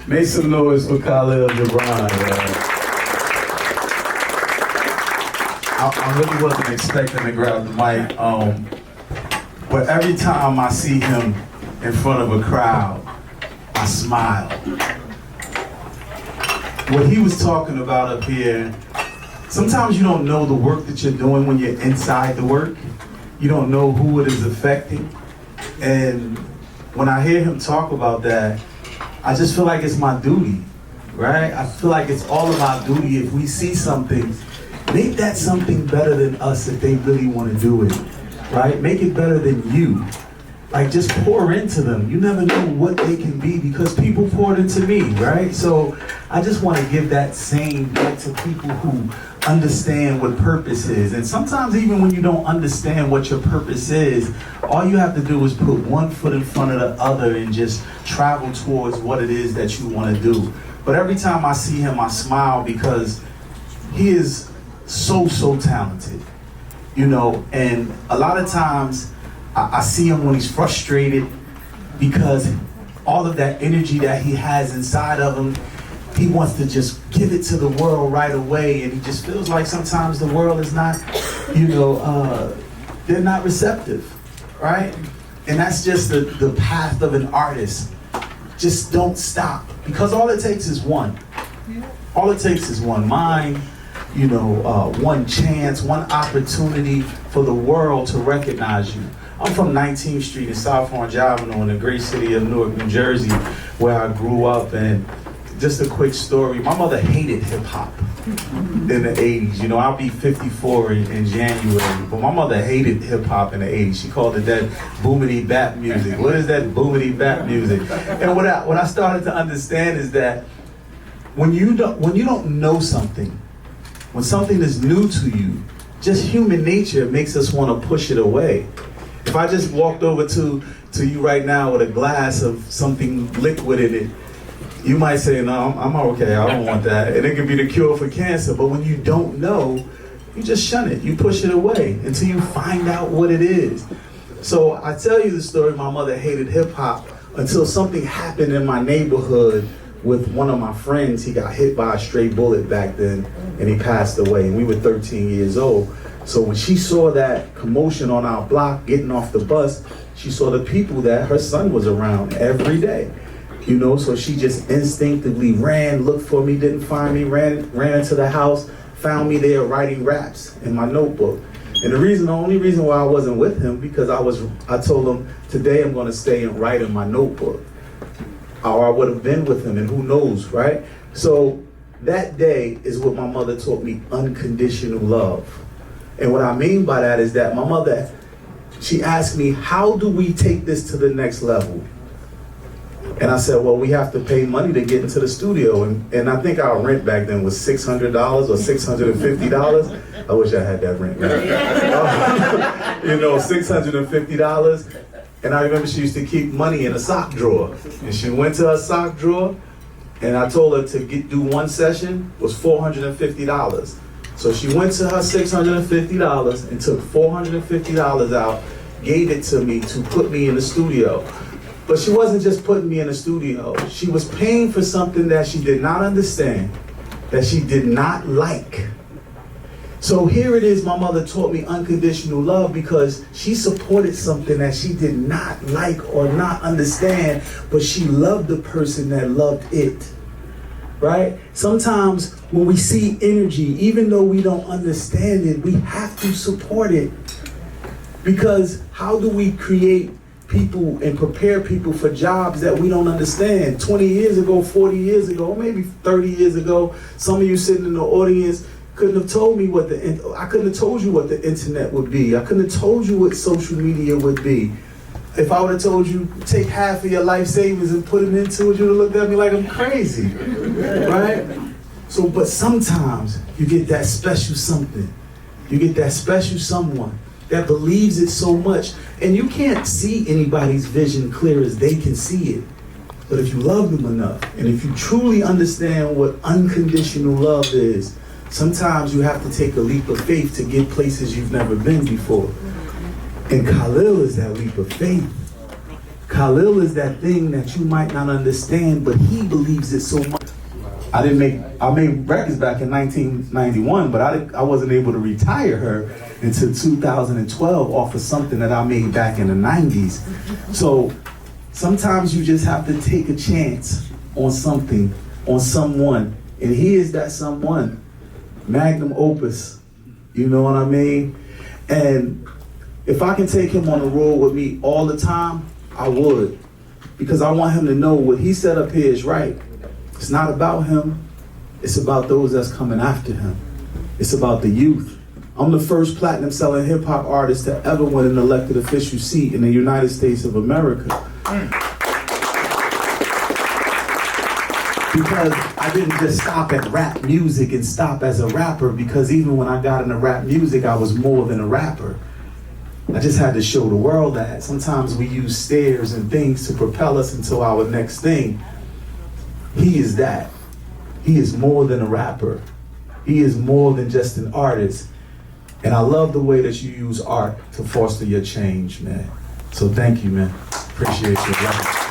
Make some noise for Khalil Jibran. I really wasn't expecting to grab the mic, but every time I see him in front of a crowd, I smile. What he was talking about up here, sometimes you don't know the work that you're doing when you're inside the work. You don't know who it is affecting. And when I hear him talk about that, I just feel like it's my duty, right? I feel like it's all of our duty. If we see something, make that something better than us if they really want to do it, right? Make it better than you. Like, just pour into them. You never know what they can be because people poured into me, right? So I just want to give that same back to people who understand what purpose is. And sometimes even when you don't understand what your purpose is, all you have to do is put one foot in front of the other and just travel towards what it is that you want to do. But every time I see him, I smile because he is so talented, you know, and a lot of times I see him when he's frustrated because all of that energy that he has inside of him, he wants to just give it to the world right away, and he just feels like sometimes the world is not, you know, they're not receptive, right? And that's just the path of an artist. Just don't stop, because all it takes is one. All it takes is one mind, you know, one chance, one opportunity for the world to recognize you. I'm from 19th Street in South Orange Avenue in the great city of Newark, New Jersey, where I grew up. And just a quick story, my mother hated hip hop in the 80s. You know, I'll be 54 in January, but my mother hated hip hop in the 80s. She called it that boomity bap music. What is that boomity bap music? And what I started to understand is that when you don't know something, when something is new to you, just human nature makes us want to push it away. If I just walked over to you right now with a glass of something liquid in it, you might say, no, I'm okay, I don't want that. And it could be the cure for cancer. But when you don't know, you just shun it. You push it away until you find out what it is. So I tell you the story, my mother hated hip hop until something happened in my neighborhood with one of my friends. He got hit by a stray bullet back then and he passed away. And we were 13 years old. So when she saw that commotion on our block, getting off the bus, she saw the people that her son was around every day. You know, so she just instinctively ran, looked for me, didn't find me, ran into the house, found me there writing raps in my notebook. And the only reason why I wasn't with him, because I told him, today I'm gonna stay and write in my notebook. Or I would have been with him, and who knows, right? So that day is what my mother taught me, unconditional love. And what I mean by that is that my mother, she asked me, how do we take this to the next level? And I said, well, we have to pay money to get into the studio. And I think our rent back then was $600 or $650. I wish I had that rent, man. You know, $650. And I remember she used to keep money in a sock drawer. And she went to her sock drawer, and I told her to do one session was $450. So she went to her $650 and took $450 out, gave it to me to put me in the studio. But she wasn't just putting me in the studio. She was paying for something that she did not understand, that she did not like. So here it is, my mother taught me unconditional love because she supported something that she did not like or not understand, but she loved the person that loved it. Right? Sometimes when we see energy, even though we don't understand it, we have to support it. Because how do we create people and prepare people for jobs that we don't understand? 20 years ago, 40 years ago, or maybe 30 years ago, some of you sitting in the audience couldn't have told me I couldn't have told you what the internet would be. I couldn't have told you what social media would be. If I would have told you, take half of your life savings and put it into it, you'd have looked at me like I'm crazy, right? So, but sometimes you get that special something. You get that special someone that believes it so much. And you can't see anybody's vision clear as they can see it. But if you love them enough, and if you truly understand what unconditional love is, sometimes you have to take a leap of faith to get places you've never been before. And Khalil is that leap of faith. Khalil is that thing that you might not understand, but he believes it so much. I made records back in 1991, but I wasn't able to retire her until 2012 off of something that I made back in the 90s. So sometimes you just have to take a chance on something, on someone, and he is that someone, magnum opus, you know what I mean? And if I can take him on the road with me all the time, I would, because I want him to know what he said up here is right. It's not about him, it's about those that's coming after him. It's about the youth. I'm the first platinum selling hip hop artist to ever win an elected official seat in the United States of America. Because I didn't just stop at rap music and stop as a rapper, because even when I got into rap music, I was more than a rapper. I just had to show the world that sometimes we use stairs and things to propel us into our next thing. He is that. He is more than a rapper. He is more than just an artist. And I love the way that you use art to foster your change, man. So thank you, man. Appreciate you.